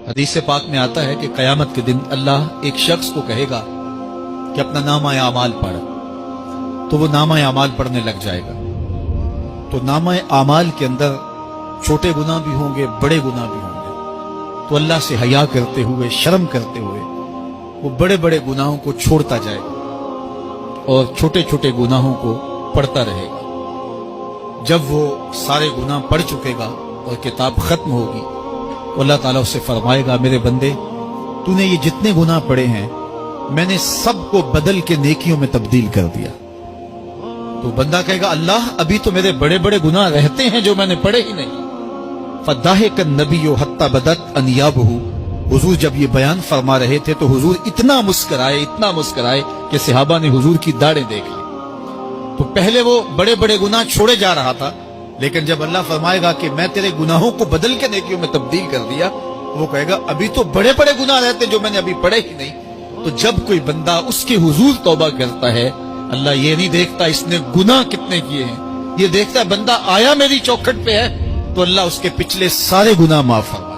हदीस पाक में आता है कि क़यामत के दिन अल्लाह एक शख्स को कहेगा कि अपना नामा आमाल पढ़, तो वो नामा आमाल पढ़ने लग जाएगा। तो नामा आमाल के अंदर छोटे गुनाह भी होंगे, बड़े गुनाह भी होंगे। तो अल्लाह से हया करते हुए, शर्म करते हुए वो बड़े बड़े गुनाहों को छोड़ता जाएगा और छोटे छोटे गुनाहों को पढ़ता रहेगा। जब वो सारे गुनाह पढ़ चुकेगा और किताब खत्म होगी, तो अल्लाह ताला उससे फरमाएगा, मेरे बंदे, तूने ये जितने गुनाह पढ़े हैं मैंने सबको बदल के नेकियों में तब्दील कर दिया। तो बंदा कहेगा, अल्लाह, अभी तो मेरे बड़े बड़े गुनाह रहते हैं जो मैंने पढ़े ही नहीं। फदाहिकन नबी हत्ता बदत अनियाबहू। हुजूर जब ये बयान फरमा रहे थे तो हुजूर इतना मुस्कराए कि सहाबा ने हुजूर की दाढ़ें देख ली। तो पहले वो बड़े बड़े गुनाह छोड़े जा रहा था, लेकिन जब अल्लाह फरमाएगा कि मैं तेरे गुनाहों को बदल के नेकियों में तब्दील कर दिया, वो कहेगा, अभी तो बड़े बड़े गुनाह रहते जो मैंने अभी पढ़े ही नहीं। तो जब कोई बंदा उसके हुजूर तौबा करता है, अल्लाह ये नहीं देखता इसने गुनाह कितने किए हैं, ये देखता है बंदा आया मेरी चौखट पे है, तो अल्लाह उसके पिछले सारे गुनाह माफ फरमा।